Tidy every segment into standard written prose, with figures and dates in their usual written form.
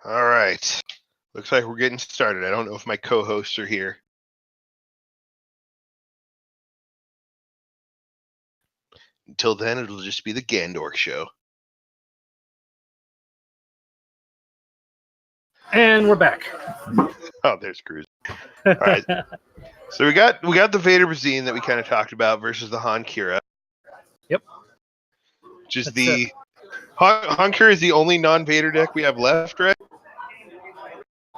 All right. Looks like we're getting started. I don't know if my co-hosts are here. Until then, it'll just be the Gandork show. And we're back. Oh, there's Cruz. All right. So we got the Vader Bazine that we kind of talked about versus the Han Qi'Ra. Yep. Which is Han Qi'Ra is the only non-Vader deck we have left, right?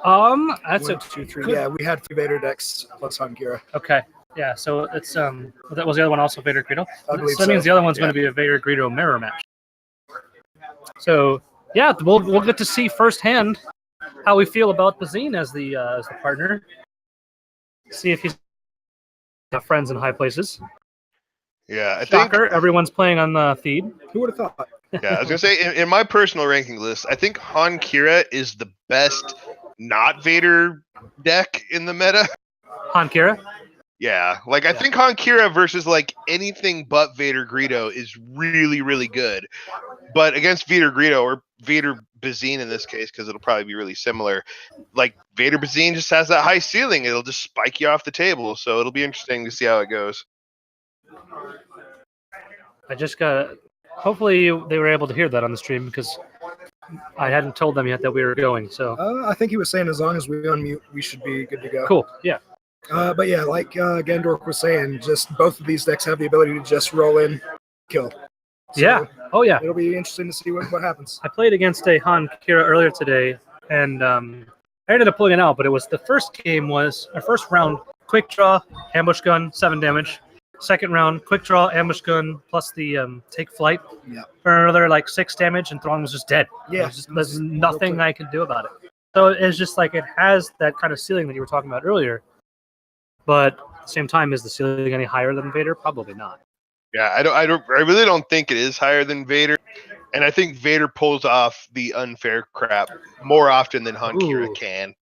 That's One, two, three. Yeah, we had 3 Vader decks plus Han Qi'Ra. Okay. Yeah, so it's that was the other one also Vader Greedo? I believe so that means so. the other one's going to be a Vader Greedo mirror match. So yeah, we'll get to see firsthand how we feel about Bazine as the partner. See if he's got friends in high places. Yeah, I Shocker, think everyone's playing on the feed. Who would have thought? Yeah, I was gonna say in my personal ranking list, I think Han Qi'Ra is the best not Vader deck in the meta. Han Qi'Ra? Yeah, like I think Han Qi'Ra versus like anything but Vader Greedo is really, really good. But against Vader Greedo or Vader Bazine in this case, because it'll probably be really similar, like Vader Bazine just has that high ceiling. It'll just spike you off the table. So it'll be interesting to see how it goes. I just got. Hopefully they were able to hear that on the stream because I hadn't told them yet that we were going. So I think he was saying as long as we unmute, we should be good to go. Cool. Yeah. But yeah, like Gandork was saying, just both of these decks have the ability to just roll in, kill. So yeah. Oh yeah. It'll be interesting to see what happens. I played against a Han Qi'Ra earlier today, and I ended up pulling it out. But it was the first game was our first round, quick draw, ambush gun, 7 damage. Second round, quick draw, ambush gun, plus the take flight for another like 6 damage, and Thrawn was just dead. Yeah, there's nothing I can do about it. So it's just like it has that kind of ceiling that you were talking about earlier. But at the same time, is the ceiling any higher than Vader? Probably not. Yeah, I really don't think it is higher than Vader, and I think Vader pulls off the unfair crap more often than Han Qi'Ra can.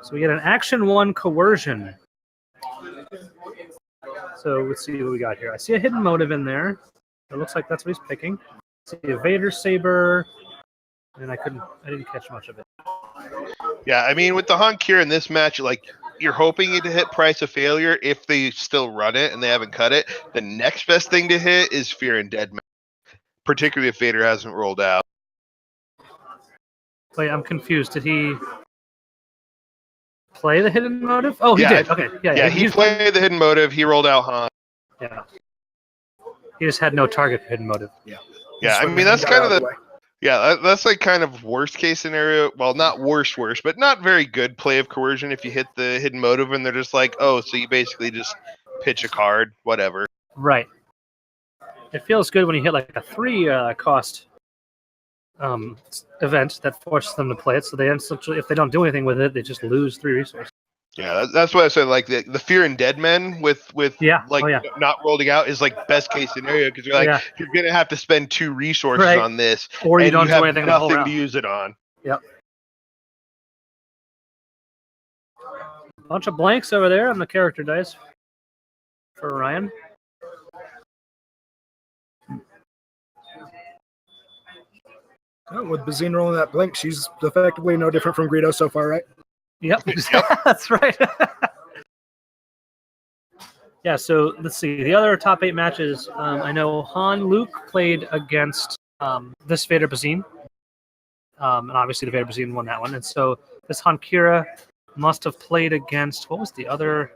So we get an action 1 coercion. So let's see what we got here. I see a hidden motive in there. It looks like that's what he's picking. I see a Vader saber, and I didn't catch much of it. Yeah, I mean with the Han Qi'Ra in this match, like you're hoping it to hit Price of Failure if they still run it and they haven't cut it. The next best thing to hit is Fear and Dead Man, particularly if Vader hasn't rolled out. Wait, I'm confused. Did he play the hidden motive? Oh, he did. Okay. Yeah, he played the hidden motive. He rolled out Han. Yeah. He just had no target for hidden motive. Yeah. Yeah, I mean that's kind of the that's like kind of worst case scenario. Well, not worst, but not very good play of coercion if you hit the hidden motive and they're just like, oh, so you basically just pitch a card, whatever. Right. It feels good when you hit like a 3 cost event that forces them to play it. So they essentially, if they don't do anything with it, they just lose 3 resources. Yeah, that's why I said like the Fear and Dead Men with not rolling out is like best case scenario because you're like you're gonna have to spend 2 resources on this, or you don't do anything nothing to use it on. Yep. Bunch of blanks over there on the character dice for Ryan. With Bazine rolling that blank, she's effectively no different from Greedo so far, right? Yep. That's right. Yeah, so let's see. The other top 8 matches, I know Han Luke played against this Vader Bazine. And obviously the Vader Bazine won that one. And so this Han Qi'Ra must have played against, what was the other?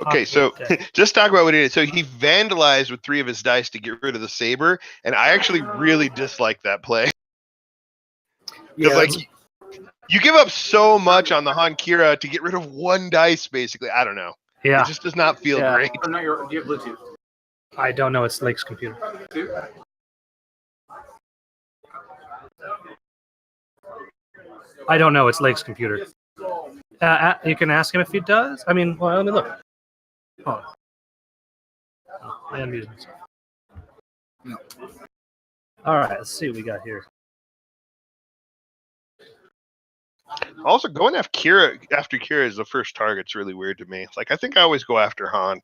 Okay, so just talk about what he did. So he vandalized with 3 of his dice to get rid of the saber, and I actually really dislike that play. Because like you give up so much on the Han Qi'Ra to get rid of 1 dice, basically. I don't know. Yeah. It just does not feel great. Do you have Bluetooth? I don't know. It's Lake's computer. I don't know. It's Lake's computer. You can ask him if he does. I mean, well, let me look. Oh, I unmuted myself. No. All right, let's see what we got here. Also, going after Qi'Ra as the first target's really weird to me. Like, I think I always go after Han.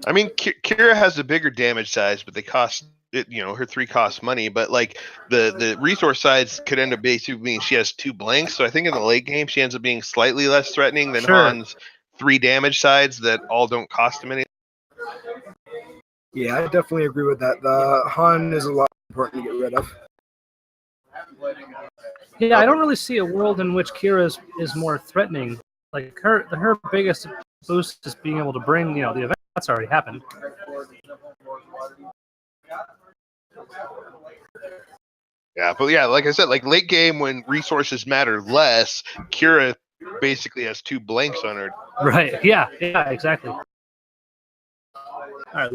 I mean, Qi'Ra has a bigger damage size, but they cost it. Her 3 costs money. But like the resource sides could end up basically being she has 2 blanks. So I think in the late game she ends up being slightly less threatening than Han's 3 damage sides that all don't cost him anything. Yeah, I definitely agree with that. The Han is a lot important to get rid of. Yeah, I don't really see a world in which Qi'Ra is more threatening. Like her biggest boost is being able to bring the event that's already happened. Yeah, but yeah, like I said, like late game when resources matter less, Qi'Ra basically has 2 blanks on her. Right. Yeah. Yeah. Exactly. All right.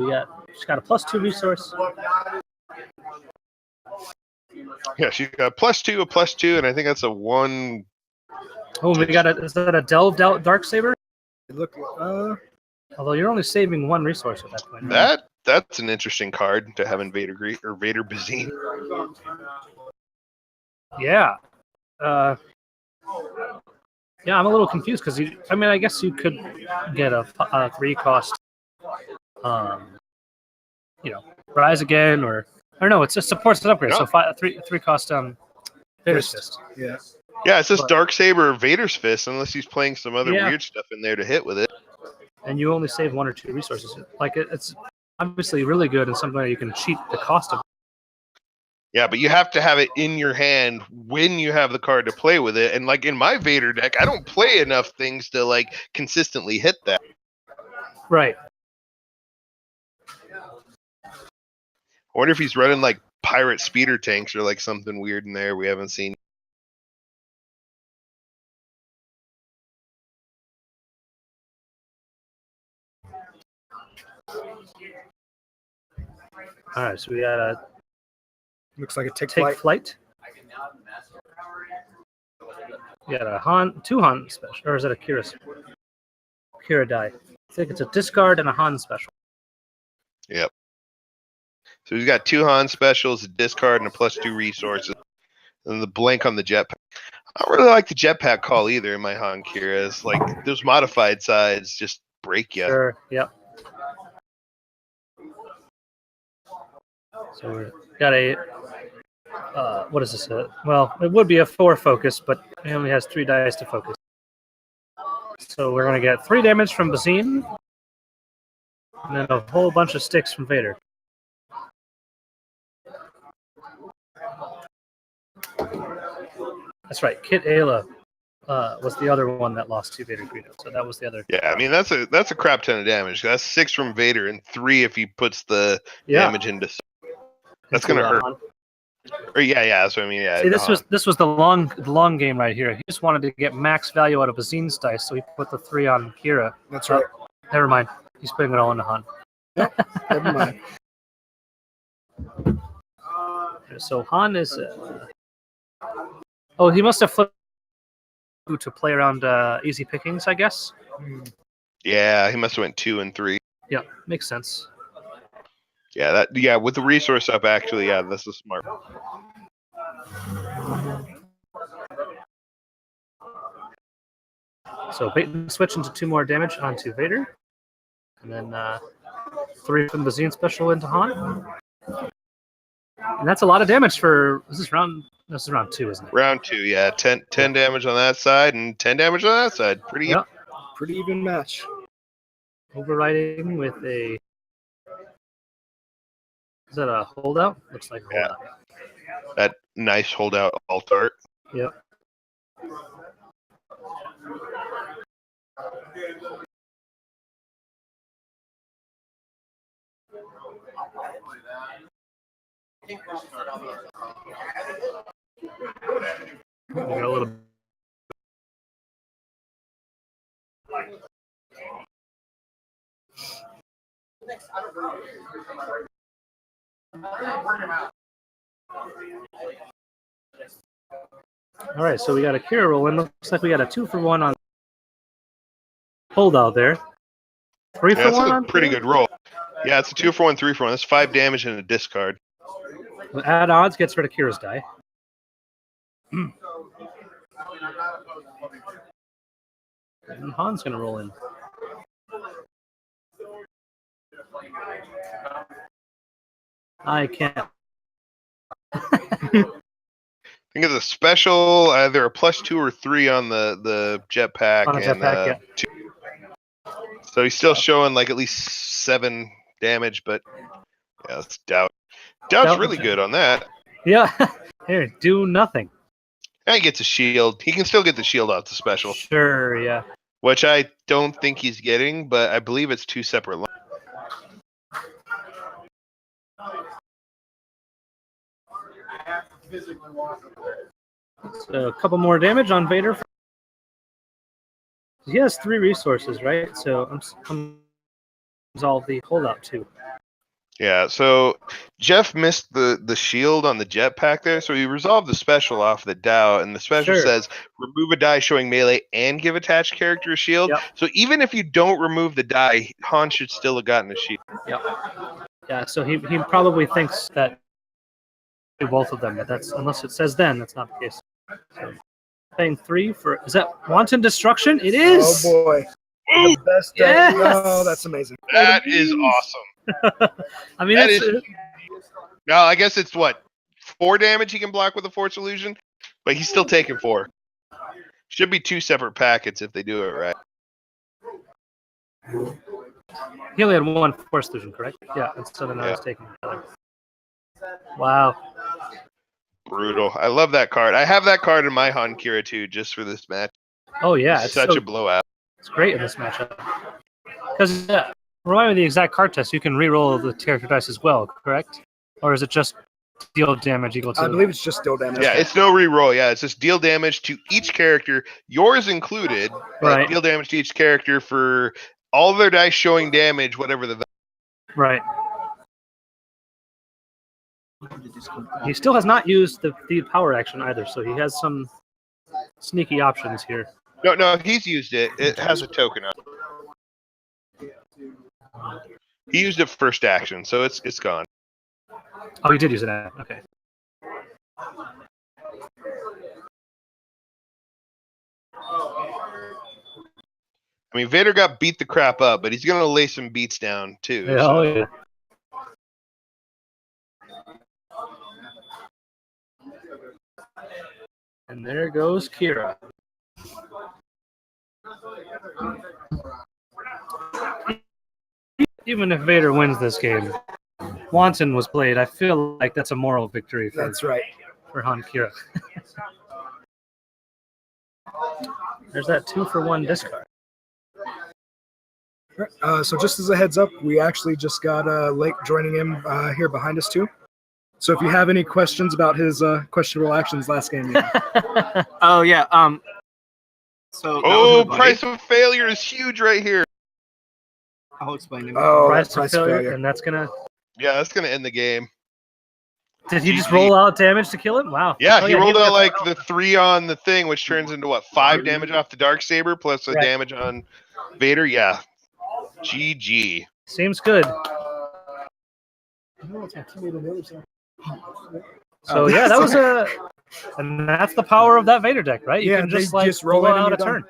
She's got a +2 resource. Yeah, she's got a +2, and I think that's a 1. Oh, is that a delved out Darksaber? It looked Although you're only saving 1 resource at that point. That's an interesting card to have in Vader Bazine. Yeah. Yeah, I'm a little confused because I guess you could get a 3 cost, Rise Again, or no, it's just supports an upgrade. No. So 3 cost Vader's Fist. Yeah. Yeah, it's just Darksaber or Vader's Fist, unless he's playing some other Yeah. weird stuff in there to hit with it. And you only save 1 or 2 resources. Like it's obviously really good and something that you can cheat the cost of. Yeah, but you have to have it in your hand when you have the card to play with it. And like in my Vader deck, I don't play enough things to like consistently hit that. Right. I wonder if he's running like pirate speeder tanks or like something weird in there we haven't seen. All right, so we got a looks like a take flight. We got a 2 Han special, or is that a Qi'Ra die? I think it's a discard and a Han special. Yep. So he's got 2 Han specials, a discard, and a +2 resources, and the blank on the jetpack. I don't really like the jetpack call either in my Han Qi'Ras. Like those modified sides just break you. Sure. Yep. So we got a what is this? Well, it would be a 4 focus, but it only has 3 dice to focus. So we're going to get 3 damage from Bazine, and then a whole bunch of sticks from Vader. That's right. Qi'Ra was the other one that lost to Vader Greedo. So that was the other. Yeah, I mean that's a crap ton of damage. That's 6 from Vader and 3 if he puts the damage into. That's gonna hurt. Or yeah, that's what I mean. Yeah. See, this was the long game right here. He just wanted to get max value out of Bazine's dice, so he put the 3 on Qi'Ra. That's right. Never mind. He's putting it all into Han. Never mind. So Han is. He must have flipped to play around easy pickings, I guess. Yeah, he must have went 2 and 3. Yeah, makes sense. Yeah, with the resource up, actually, yeah, this is smart. So switch into 2 more damage onto Vader, and then 3 from the Bazine special into Han. And that's a lot of damage for. This is round 2, isn't it? Round 2, yeah. 10 damage on that side and 10 damage on that side. Pretty even match. Overriding with a. Is that a holdout? Looks like a holdout. That nice holdout alt art. Yep. We got a little. All right, so we got a Qi'Ra roll in. Looks like we got a 2-for-1 on holdout there. 3 for 1. That's a pretty good roll. Yeah, it's a 2-for-1, 3-for-1. That's 5 damage and a discard. Add odds gets rid of Kira's die. And Han's gonna roll in. I can't. I think it's a special, either a +2 or 3 on the jetpack. On the jetpack, yeah. 2. So he's still showing like at least 7 damage, but yeah, that's Doubt. Doubt's really good on that. Yeah. Here, do nothing. And he gets a shield. He can still get the shield off the special. Sure, yeah. Which I don't think he's getting, but I believe it's 2 separate lines. So a couple more damage on Vader. He has 3 resources, right? So I'm resolve the holdout too. Yeah, so Jeff missed the shield on the jetpack there, so he resolved the special off the Dow, and the special says remove a die showing melee and give attached character a shield. Yep. So even if you don't remove the die, Han should still have gotten a shield. Yep. Yeah, so he probably thinks that do both of them, but that's unless it says then, that's not the case. So, paying 3 for is that wanton destruction? It is. Oh boy. The best yes! Oh, that's amazing. That is awesome. I mean, no, I guess it's what 4 damage he can block with a Force Illusion, but he's still taking 4. Should be 2 separate packets if they do it right. He only had 1 Force Illusion, correct? Yeah, and so then I was taking the other. Wow. Brutal. I love that card. I have that card in my Han Qi'Ra too, just for this match. Oh yeah, it's such a blowout. It's great in this matchup. Because remind me of the exact card test. You can re-roll the character dice as well, correct? Or is it just deal damage equal to? I believe it's just deal damage. Yeah, it's no re-roll. Yeah, it's just deal damage to each character, yours included. Right. Deal damage to each character for all of their dice showing damage, whatever the. Right. He still has not used the power action either, so he has some sneaky options here. No, he's used it. It has a token on it. He used it first action, so it's gone. Oh, he did use it. Okay. I mean, Vader got beat the crap up, but he's gonna lay some beats down too. Yeah, so. Oh yeah. And there goes Qi'Ra. Even if Vader wins this game, wanton was played. I feel like that's a moral victory for, that's right. For Han Qi'Ra. There's that 2-for-1 discard. So just as a heads up, we actually just got Lake joining him here behind us too. So if you have any questions about his questionable actions last game, oh yeah. So price of failure is huge right here. I'll explain it. Oh, price of failure, and that's gonna. Yeah, that's gonna end the game. Did he just roll out damage to kill him? Wow. Yeah, he rolled out like the 3 on the thing, which turns into what 5 damage off the Darksaber plus the damage on Vader. Yeah. GG. Seems good. So yeah, that was and that's the power of that Vader deck, right? You can just roll out a turn.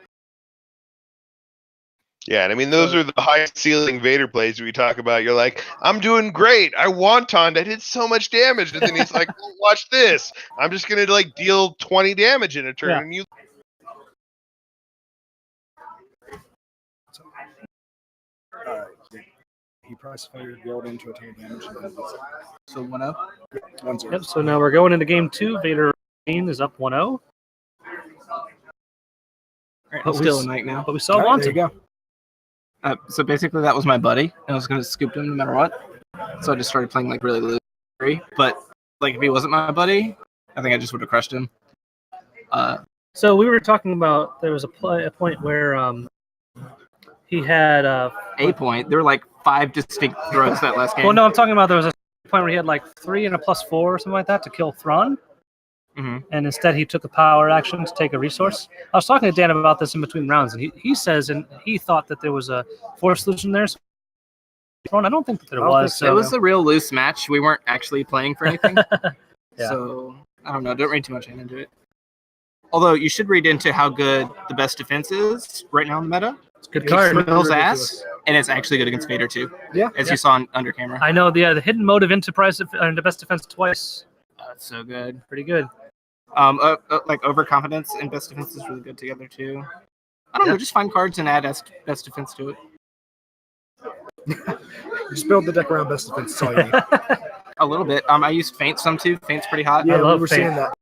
Yeah, and I mean those are the highest ceiling Vader plays we talk about. You're like, I'm doing great. I wantoned. I did so much damage, and then he's like, well, watch this. I'm just gonna like deal 20 damage in a turn, and you. He price fired, rolled into a ton of damage. So 1-0? 1-0. Yep, so now we're going into game 2. Vader is up 1-0. Right, I'm still a knight now. But we saw wanton. There you go. So basically that was my buddy, and I was going to scoop him no matter what. So I just started playing like really loose. But like if he wasn't my buddy, I think I just would have crushed him. So we were talking about there was a point where he had a point. There were like 5 distinct throws that last game. Well, no, I'm talking about there was a point where he had like 3 and a +4 or something like that to kill Thrawn. Mm-hmm. And instead he took a power action to take a resource. I was talking to Dan about this in between rounds, and he says, and he thought that there was a Force solution there. So I don't think that there was. So. It was a real loose match. We weren't actually playing for anything. Yeah. So, I don't know. Don't read too much into it. Although, you should read into how good the best defense is right now in the meta. It's a good It's card. really Smells ridiculous. ass, and it's actually good against Vader too, Yeah. as you saw under camera. I know the hidden motive into the best defense twice. That's so good. Pretty good. Like overconfidence and best defense is really good together too. I don't know, just find cards and add best defense to it. Just build the deck around best defense. That's all you need. A little bit. I used Feint some too. Feint's pretty hot. Yeah, we love were Feint. seeing that.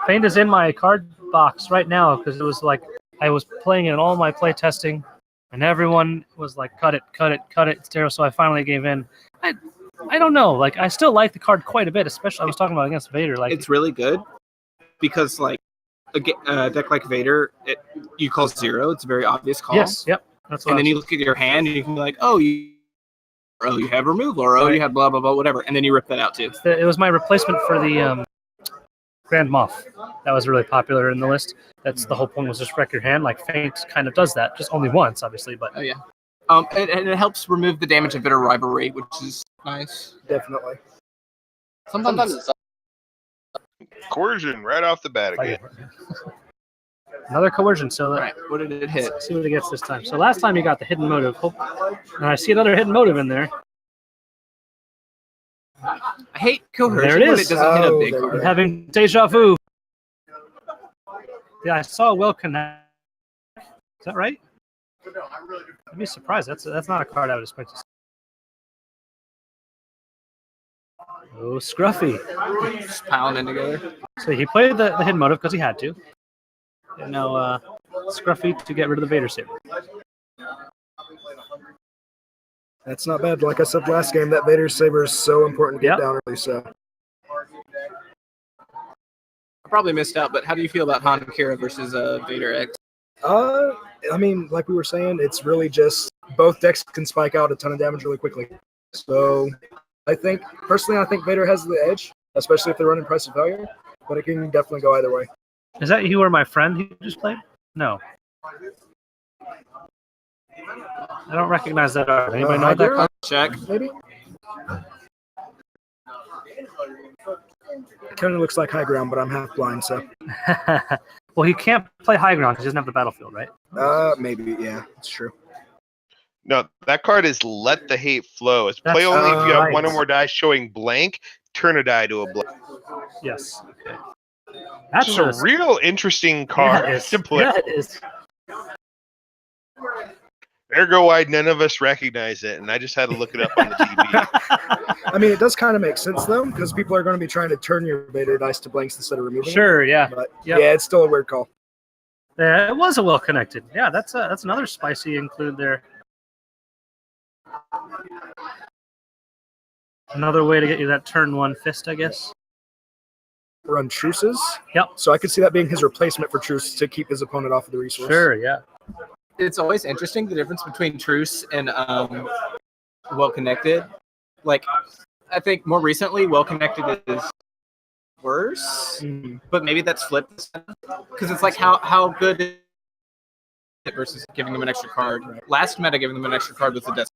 Feint is in my card box right now because it was like I was playing it in all my play testing, and everyone was like, "Cut it, cut it, cut it." It's terrible. So I finally gave in. I don't know. Like I still like the card quite a bit, especially I was talking about against Vader. Like It's really good because like a deck like Vader, you call 0. It's a very obvious call. yes, yep. That's what And I then was- you look at your hand and you can be like, oh, you have removal, or you have blah blah blah, whatever, and then you rip that out too. it was my replacement for the Grand Moff. That was really popular in the list. That's the whole point, was just wreck your hand. Like Feint kind of does that, just only once, obviously, but Oh yeah. And it helps remove the damage of bitter rivalry, which is nice. Definitely. Sometimes it's Coercion right off the bat again. another coercion. So right. What did it hit? let's see what it gets this time. So last time you got the hidden motive, and I see another hidden motive in there. I hate coercion There it when is. it doesn't hit a Oh, big there we card. go. Having deja vu. Yeah, I saw well connect. Is that right? I'd be surprised. That's not a card I would expect to see. Oh, Scruffy. Just pounding together. So he played the hidden motive because he had to. And now Scruffy to get rid of the Vader saber. That's not bad. Like I said last game, that Vader saber is so important to get Yep. down early. So I probably missed out, but how do you feel about Han Qi'Ra versus Vader X? I mean, like we were saying, it's really just both decks can spike out a ton of damage really quickly. So I think Vader has the edge, especially if they're running Price of Failure, but it can definitely go either way. Is that you or my friend who just played? No. I don't recognize that art. Anybody know what that Hydra? Check. Maybe? Kind of looks like high ground, but I'm half blind, so card? Well, he can't play high ground because he doesn't have the battlefield, right? maybe, yeah, it's true. No, that card is let the hate flow. It's play only if you have right. one or more die showing blank. Turn a die to a blank. Yes. Okay. This is a real interesting card Yeah, it is. to play. Yeah, it is. Ergo why none of us recognize it, and I just had to look it up on the TV. I mean, it does kind of make sense, though, because people are going to be trying to turn your Vader dice to blanks instead of removing them. Sure, yeah. But Yep. yeah, it's still a weird call. Yeah, it was a well connected. Yeah, that's another spicy include there. Another way to get you that turn one fist, I guess. Run truces. Yep. So I could see that being his replacement for truce to keep his opponent off of the resource. Sure, yeah. It's always interesting the difference between truce and well connected. Like, I think more recently, well connected is worse, Mhm. but maybe that's flipped because it's like how good is it versus giving them an extra card. Last meta, giving them an extra card was the death.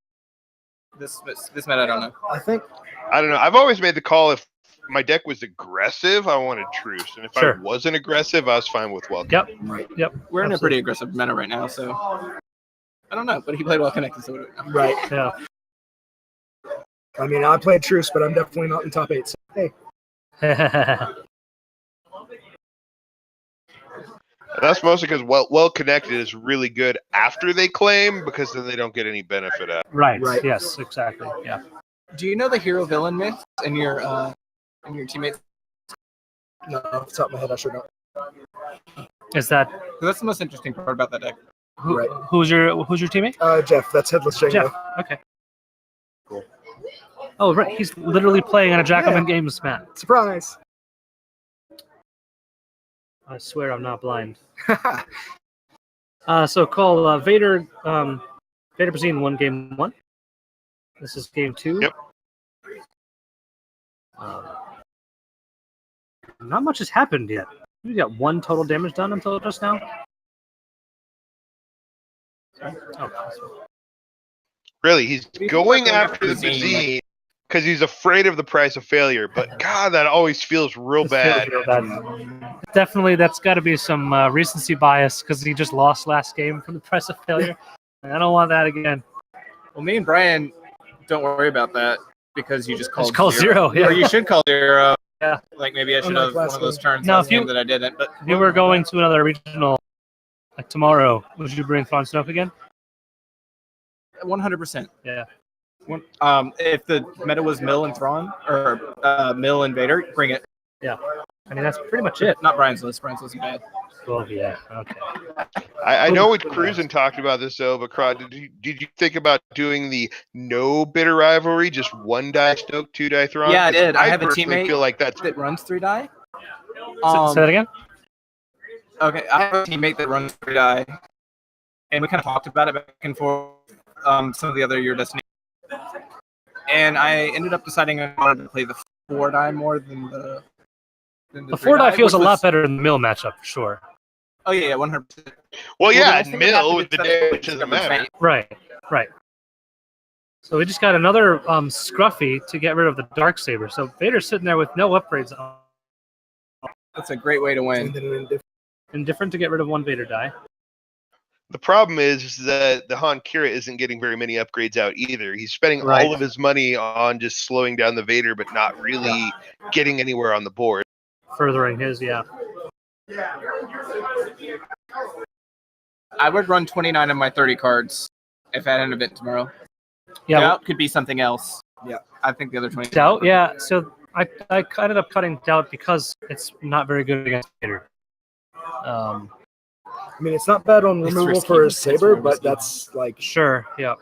This meta, I don't know. I think I don't know. I've always made the call if my deck was aggressive, I wanted truce, and if Sure. I wasn't aggressive, I was fine with welcome. Yep. right. Yep. We're in a Absolutely. pretty aggressive meta right now, so I don't know. But he played well connected, so what do we know? Right. Yeah. I mean, I played truce, but I'm definitely not in top 8. So hey, And that's mostly because well connected is really good after they claim, because then they don't get any benefit out. Right. Right. Yes, exactly. Yeah. Do you know the hero villain myth and your teammates? no, off the top of my head, I should know. Is that 'Cause that's the most interesting part about that deck. Right. who's your teammate? Jeff, that's Headless Django. Jeff. Okay. Cool. Oh, right. He's literally playing on a Jacobin Games mat. Surprise! I swear I'm not blind. So call Vader. Vader Bazine won game 1. This is game 2. Yep. Not much has happened yet. We got 1 total damage done until just now. Oh, Really, he's you going think about after the Bazine, Bazine because he's afraid of the price of failure. But God, that always feels real this feels bad. real bad. Definitely, that's got to be some recency bias because he just lost last game from the price of failure. I don't want that again. Well, me and Brian don't worry about that because you just called call zero, yeah. Or you should call 0. Yeah. Like maybe I should Unlike have last one of those game. turns Now, last if you- game that I didn't. But If you were going to another regional like tomorrow, would you bring Thrawn Snoke again? 100%. Yeah. If the meta was Mill and Thrawn, or Mill and Vader, bring it. I mean, that's pretty much it. Not Brian's list. Brian's list is bad. Well, yeah. Okay. I know what Cruisin talked about this though, but Crod, did you think about doing the no bitter rivalry, just 1 die Snoke, 2 die Thrawn? Yeah, I did. I have a personally teammate feel like that's that runs 3 die. Say that again? Okay, I have a teammate that runs 3 die, and we kind of talked about it back and forth. Some of the other Your Destiny, and I ended up deciding I wanted to play the 4 die more than the. The 4 die feels a lot better in the mill matchup for sure. Oh yeah, 100%. well, yeah, the and next thing that Mill happened with the is that damage doesn't matter. Right. So we just got another Scruffy to get rid of the Darksaber. So Vader's sitting there with no upgrades on. That's a great way to win. Indifferent to get rid of 1 Vader die. The problem is that the Han Qi'Ra isn't getting very many upgrades out either. He's spending Right. all of his money on just slowing down the Vader, but not really getting anywhere on the board. Furthering his, yeah. I would run 29 of my 30 cards if I had an event tomorrow. Yeah. Doubt could be something else. Yeah. I think the other 20. Doubt, yeah. So I ended up cutting Doubt because it's not very good against Vader. I mean, it's not bad on It's removal risky, for but his it's saber, very but risky. that's like Sure, yeah.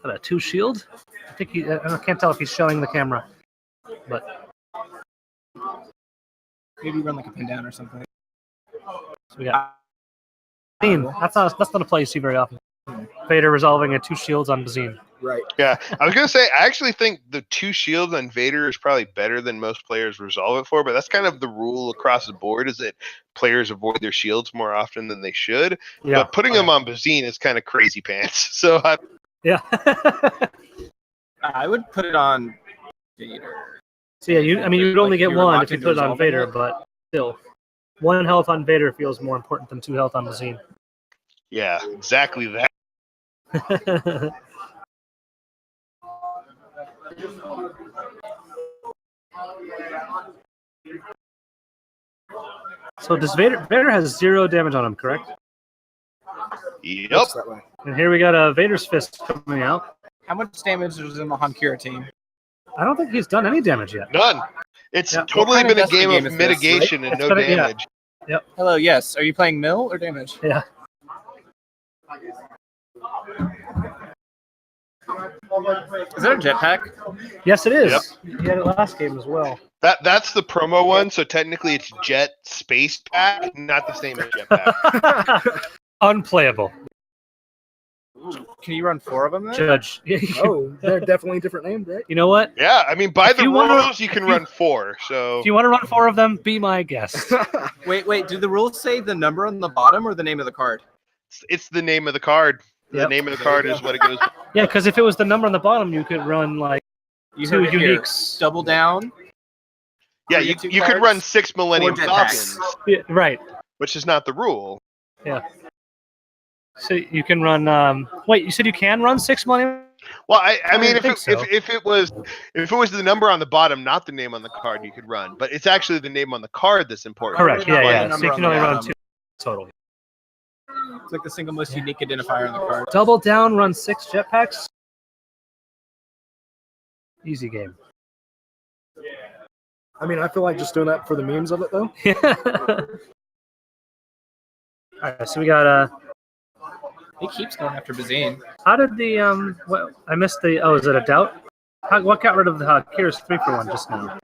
Got a 2 shield? I think I can't tell if he's showing the camera. But Maybe run like a pin down or something. so we got Bazine. That's not a play you see very often. Vader resolving a 2 shields on Bazine. right. Yeah, I was gonna say I actually think the 2 shields on Vader is probably better than most players resolve it for, but that's kind of the rule across the board is that players avoid their shields more often than they should. Yeah. But putting them on Bazine is kind of crazy pants. So Yeah. I would put it on Vader. So yeah, you'd only Like, get you were 1 locked if you into put it on resolving Vader, it? but still. 1 health on Vader feels more important than 2 health on Bazine. yeah, exactly that. So does Vader has 0 damage on him, correct? Yep. Looks that way. And here we got a Vader's Fist coming out. How much damage is in the Han Qi'Ra team? I don't think he's done any damage yet. None. It's Yeah. totally What kind of been a Destiny game game of is this, mitigation and It's no been a- yeah. damage. Hello, yes. Are you playing Mill or damage? Yeah. Is that a jetpack? Yes, it is. He had it last game as well. That's the promo one, so technically it's Jet Space Pack, not the same as Jetpack. Unplayable. Can you run 4 of them then? Judge. Oh, they're definitely different names, right? You know what? Yeah, I mean by If the you wanna- rules you can if you- run 4. So If you want to run 4 of them, be my guest. Wait. Do the rules say the number on the bottom or the name of the card? it's the name of the card. The Yep. name of the card is what it goes. Yeah, because if it was the number on the bottom, you could run like You 2 heard it here. uniques. Double down. Yeah, Three you, two you could cards, run 6 Millennium 4 jetpacks. Falcons, Yeah, right. which is not the rule. So you can run. Wait, you said you can run 6 million? Well, I mean, didn't think so. if it was the number on the bottom, not the name on the card, you could run. But it's actually the name on the card that's important. Correct. Not Yeah, the yeah. So you number can on only the run bottom. 2 total. It's like the single most unique identifier on the card. Double down, run 6 jetpacks. Easy game. I mean, I feel like just doing that for the memes of it, though. All right, so we got He keeps going after Bazine. how did the what I missed the is it a doubt? What got rid of the Qi'Ra's 3-for-1 just now?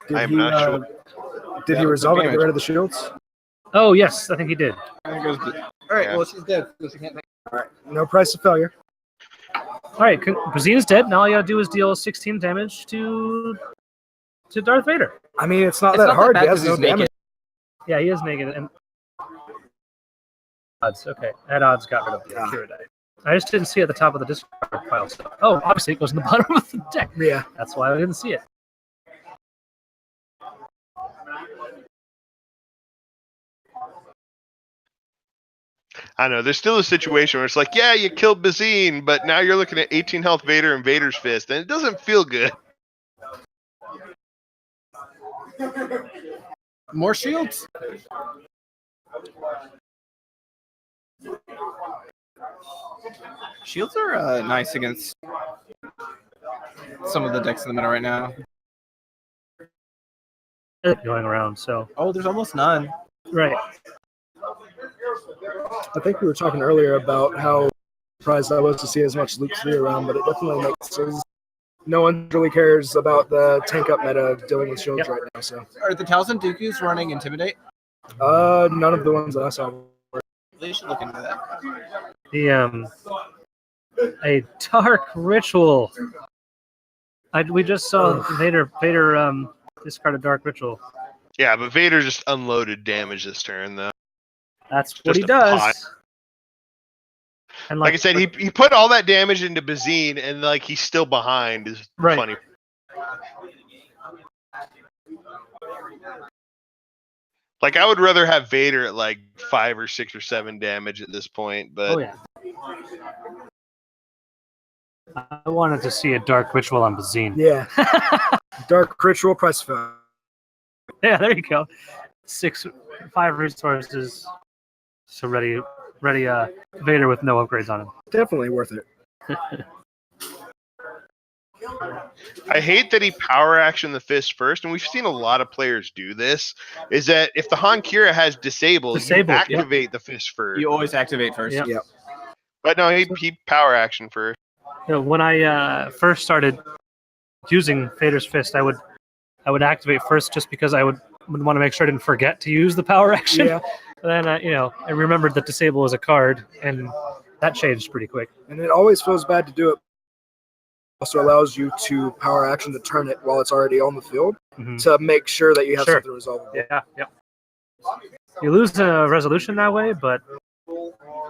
Did I'm he, not sure. Did he Yeah, resolve it and get damage. rid of the shields? Oh yes, I think he did. All right, Yeah. well, she's dead. So she can't make All right. No price of failure. All right, Bazine is dead. Now all you gotta do is deal 16 damage to Darth Vader. I mean, it's not It's that not hard. that He bad has 'cause no he's naked. damage. Yeah, he is naked. And odds. Okay, that odds got rid of the Yeah. Qi'Ra die. I just didn't see it at the top of the discard pile. So, obviously it goes in the bottom of the deck. Yeah. That's why I didn't see it. I don't know. There's still a situation where it's like, yeah, you killed Bazine, but now you're looking at 18 health Vader and Vader's fist, and it doesn't feel good. More shields. Shields are nice against some of the decks in the meta right now. Going around, so Oh, there's almost none. right. I think we were talking earlier about how surprised I was to see as much Luke 3 around, but it definitely makes sense. No one really cares about the tank up meta of dealing with shields right now. So Are the Talzin Dooku's running Intimidate? none of the ones that I saw. They should look into that. The a dark ritual. We just saw Vader discard a dark ritual. Yeah, but Vader just unloaded damage this turn, though. That's what Just he a does. pot. And Like I said, he put all that damage into Bazine, and like he's still behind. Is Right. funny. Like I would rather have Vader at like 5 or 6 or 7 damage at this point, but oh yeah. I wanted to see a dark ritual on Bazine. Yeah, dark ritual price fair. Yeah, there you go. 5 resources. So ready Vader with no upgrades on him. Definitely worth it. I hate that he power action the fist first, and we've seen a lot of players do this. Is that if the Han Qi'Ra has disabled, you activate the fist first. You always activate first. Yep. Yep. But no, he power action first. You know, when I first started using Vader's fist, I would activate first just because I would want to make sure I didn't forget to use the power action. Yeah, And then I remembered that disable was a card, and that changed pretty quick. and it always feels bad to do it. Also allows you to power action to turn it while it's already on the field to make sure that you have something resolvable. Yeah, yep. You lose a resolution that way, but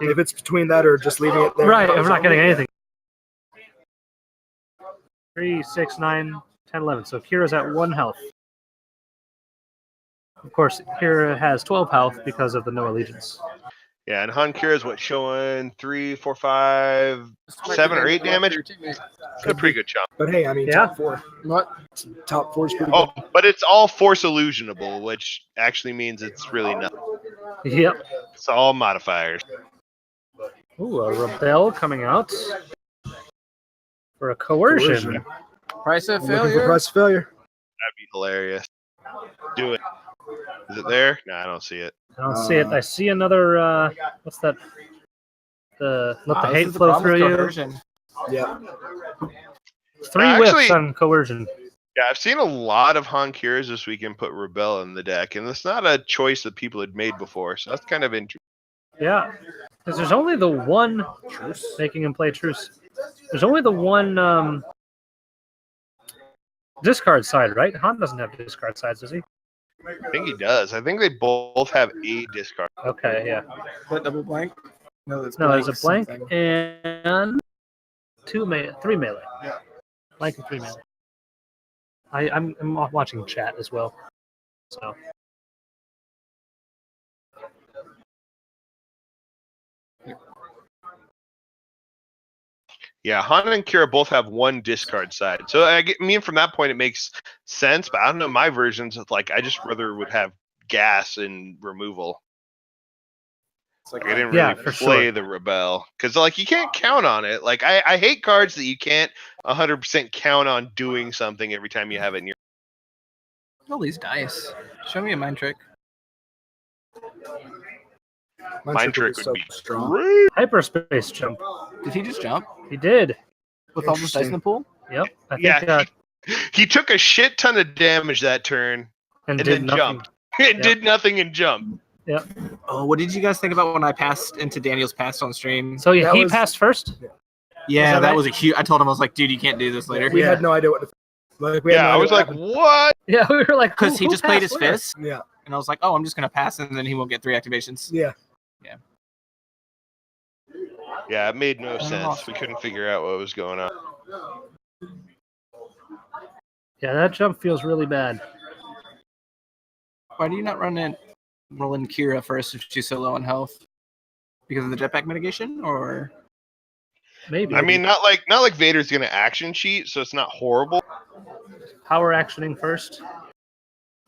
If it's between that or just leaving it there. right, if we're not getting anything. 3, 6, 9, 10, 11. So Qi'Ra's at 1 health. Of course, Qi'Ra has 12 health because of the no allegiance. Yeah, and Han Qi'Ra is what, showing 3, 4, 5, 7 or 8 damage. It's a pretty good chunk. But hey, I mean, Yeah. top 4. Top 4 is pretty Oh, good. but it's all force illusionable, which actually means it's really nothing. Yep. It's all modifiers. Ooh, a rebel coming out for a coercion. Price of Looking for failure. price of failure. That'd be hilarious. Do it. Is it there? No, I don't see it. I don't see it. I see another. What's that? Let the This hate is the flow problem through with you. coercion. Yeah. 3 Actually- whips on coercion. Yeah, I've seen a lot of Han Qi'Ras this weekend put Rebel in the deck, and it's not a choice that people had made before, so that's kind of interesting. Yeah, because there's only the one making him play truce. There's only the one discard side, right? Han doesn't have discard sides, does he? I think he does. I think they both have a discard. Okay, yeah. What, double blank? No, that's No, there's a blank something. and 3 melee. Yeah. Blank and 3 melee. I'm watching chat as well. So Yeah, Han and Qi'Ra both have one discard side. So I mean, from that point, it makes sense. But I don't know. My versions of like I just rather would have gas and removal. It's like Like, I didn't Yeah, really for play sure. the Rebel because like you can't count on it. Like I hate cards that you can't 100% count on doing something every time you have it in your. all these dice. Show me a mind trick. Mind trick would so be strong. great. hyperspace jump. Did he just jump He did. with all this dice in the pool? Yep. I think, Yeah, he took a shit ton of damage that turn and and did then nothing. jumped. It Yep. did nothing and jumped. Oh, what did you guys think about when I passed into Daniel's pass on stream? So That he was- passed first. Yeah, that that right? was a huge. I told him I was like, dude, you can't do this later. We Yeah. had no idea what to think. Like, we had Yeah, no I idea was what like, happened. what? Yeah, we were like, Because he who just played his passed where? fist, Yeah. and I was like, oh, I'm just gonna pass, and then he won't get 3 activations. Yeah. Yeah, it made no Oh, sense. awesome. We couldn't figure out what was going on. Yeah, that jump feels really bad. Why do you not roll in Qi'Ra first if she's so low on health? because of the jetpack mitigation, or Maybe. I mean, not like Vader's gonna action cheat, so it's not horrible. Power actioning first.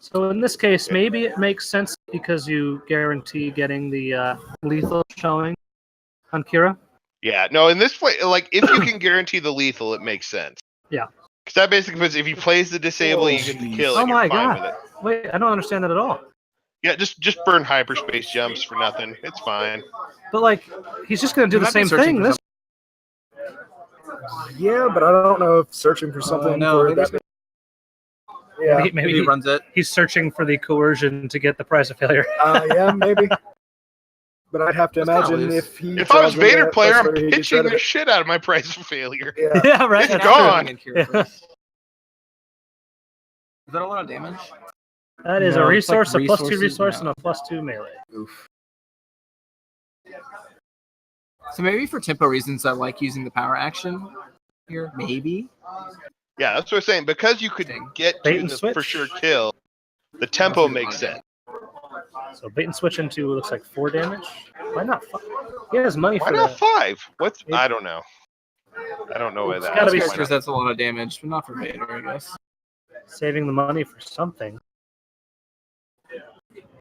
So in this case, maybe it makes sense because you guarantee getting the lethal showing on Qi'Ra. Yeah, no, in this play, like if you can guarantee the lethal, it makes sense. Yeah. Because that basically means if he plays the disable, you get the kill. Oh and my you're fine god! with it. Wait, I don't understand that at all. Yeah, just burn hyperspace jumps for nothing. It's fine. But like, he's just gonna do the same thing. This. Yeah, but I don't know if searching for something no, for that. Yeah, Maybe he runs it. He's searching for the coercion to get the price of failure. yeah, maybe. But I'd have to imagine if I was Vader player, I'm pitching the shit out of my price of failure. Yeah, Yeah, right. It's gone. Yeah. Is that a lot of damage? That is No, a it's like resource, a +2 resources, resource, no. and a +2 melee. Oof. So maybe for tempo reasons, I like using the power action here. Maybe. Yeah, that's what I'm saying. Because you could get Bait to and the switch. for sure kill, the tempo makes sense. So bait and switch into looks like 4 damage. Why not 5? He has money Why for not that. 5? What's I don't know. I don't know why It's that. gotta be why Characters, not? that's a lot of damage, but not for Vader, I guess. Saving the money for something.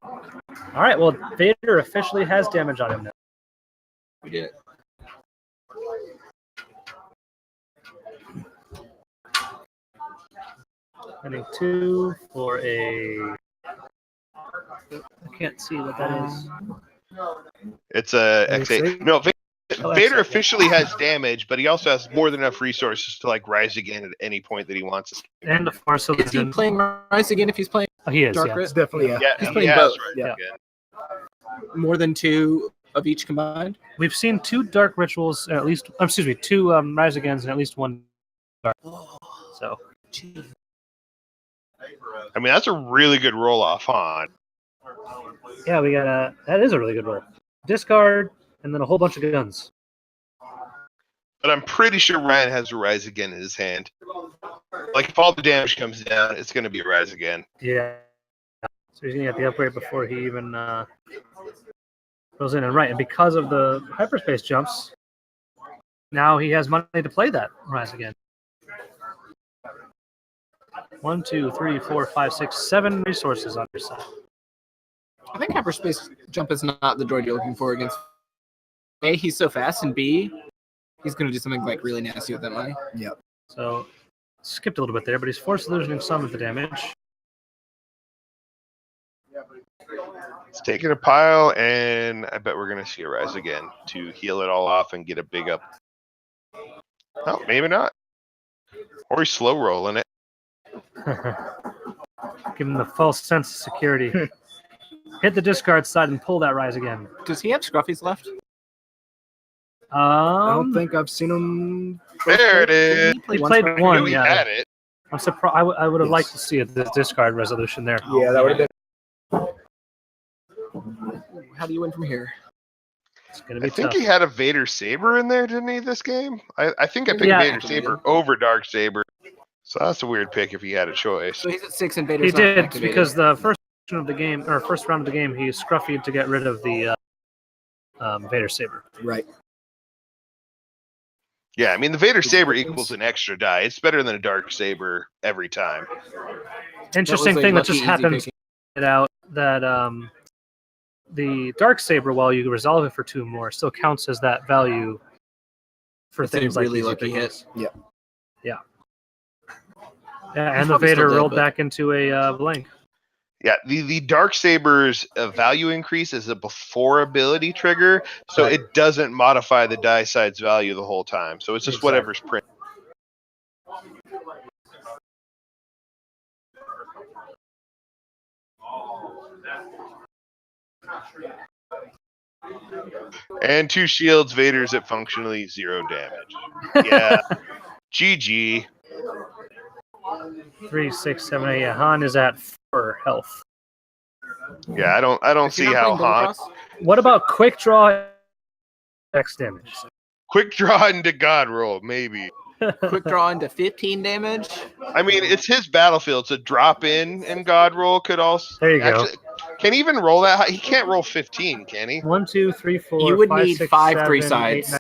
All right. Well, Vader officially has damage on him now. We did it. Spending 2 for a. I can't see what that is. It's a XA? XA. No, Oh, Vader XA, yeah. officially has damage, but he also has more than enough resources to like rise again at any point that he wants. And a Force Is he illusion. playing Rise again if he's playing Oh, he is. Dark Yeah. It's definitely Yeah, He's he playing has both. rise Yeah. again. more than 2 of each combined? We've seen 2 dark rituals, and at least. Excuse me, 2 rise agains, and at least 1 dark. So. I mean, that's a really good roll off, huh? Yeah, we got a. That is a really good roll. Discard, and then a whole bunch of guns. But I'm pretty sure Ryan has a rise again in his hand. Like if all the damage comes down, it's going to be a rise again. Yeah. So he's gonna get the upgrade before he even goes in and right. And because of the hyperspace jumps, now he has money to play that rise again. 1, 2, 3, 4, 5, 6, 7 resources on your side. I think hyperspace jump is not the droid you're looking for against. A, he's so fast, and B, he's going to do something like really nasty with that money. Yep. So skipped a little bit there, but he's force illusioning some of the damage. It's taking a pile, and I bet we're going to see a rise again to heal it all off and get a big up. Oh, maybe not. Or he's slow rolling it. Give him the false sense of security. Hit the discard side and pull that rise again. Does he have Scruffies left? I don't think I've seen him. There it is. He played I one. knew he Yeah, had it. I'm surprised. I would have liked to see a discard resolution there. Yeah, that would have been. How do you win from here? It's gonna I be think tough. he had a Vader Saber in there, didn't he, this game? I think I picked Yeah. Vader Saber over Dark Saber. So that's a weird pick if he had a choice. So he's at 6 and Vader's He not did activated. because the first section of the game, or first round of the game, he scruffied to get rid of the Vader Saber. Right. Yeah, I mean, the Vader Saber equals an extra die. It's better than a Dark Saber every time. Interesting thing that just happened out that the Dark Saber, while you resolve it for 2 more, still counts as that value for It's a things really like lucky these. hit. Yeah, and He's the probably still Vader dead, rolled but- back into a blank. Yeah, the Dark Saber's value increase is a before ability trigger, so Right. it doesn't modify the die side's value the whole time. So it's just Exactly. whatever's printed. And 2 shields, Vader's at functionally 0 damage. Yeah. GG. 3, 6, 7, 8. Yeah, Han is at 4 health. Yeah, I don't Is he see not how playing Double Han Cross? What about quick draw X damage? quick draw into God roll, maybe. Quick draw into 15 damage. I mean, it's his battlefield, so drop in and God roll could also. There you go. Can he even roll that high? He can't roll 15, can he? 1, 2, 3, 4. You would 5, need 6, 5 7, 3 8, sides.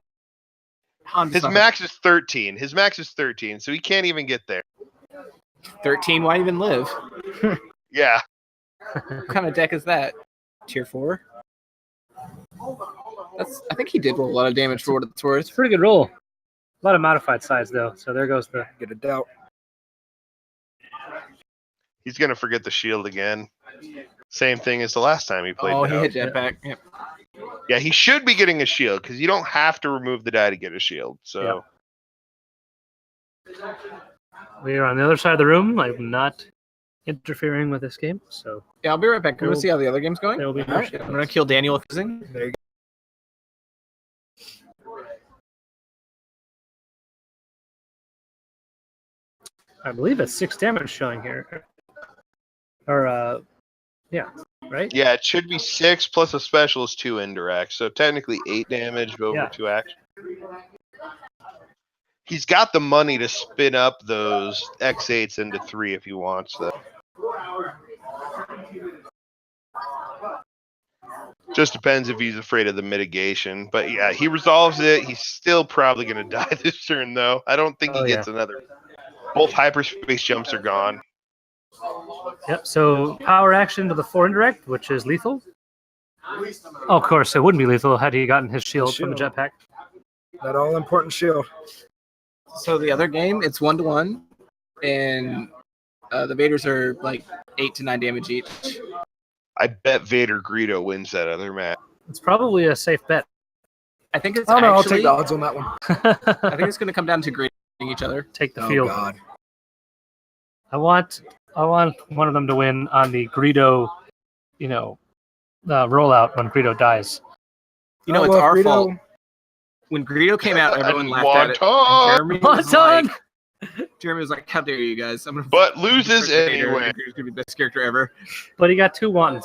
9. His max is 13. His max is 13, so he can't even get there. 13. Why even live? Yeah. What kind of deck is that? Tier 4. I think he did roll a lot of damage for what it's worth. It's a pretty good roll. A lot of modified sides though, so there goes the. Get a doubt. He's gonna forget the shield again. Same thing as the last time he played. Oh, now. he hit jetpack. Yep. Yeah, he should be getting a shield because you don't have to remove the die to get a shield. So We are on the other side of the room. I'm not interfering with this game, so Yeah, I'll be right back. We're gonna see how the other game's going. there will be All no right, shield. I'm gonna kill Daniel with fizzing. There you go. I believe it's 6 damage showing here. Or yeah, right? yeah, it should be 6 plus a special is 2 indirect. So technically 8 damage over Yeah. 2 actions. He's got the money to spin up those X8s into 3 if he wants though. Just depends if he's afraid of the mitigation. But yeah, he resolves it. He's still probably going to die this turn, though. I don't think he gets another. Both hyperspace jumps are gone. Yep, so power action to the 4 indirect, which is lethal. Oh, of course, it wouldn't be lethal had he gotten his shield from the jetpack. That all important shield. So the other game, it's 1-1, and the Vaders are like 8 to 9 damage each. I bet Vader Greedo wins that other match. It's probably a safe bet. I think it's Oh no, I'll take actually. the odds on that one. I think it's going to come down to grading each other. Take the Oh field. God. I want one of them to win on the Greedo, rollout when Greedo dies. You know, Oh, it's well, our Greedo- fault. When Greedo came out, everyone laughed at it. Wonton! Jeremy was like, "How dare you guys?" I'm gonna But loses Vader. anyway. Vader's gonna be the best character ever. But he got 2 Wontons.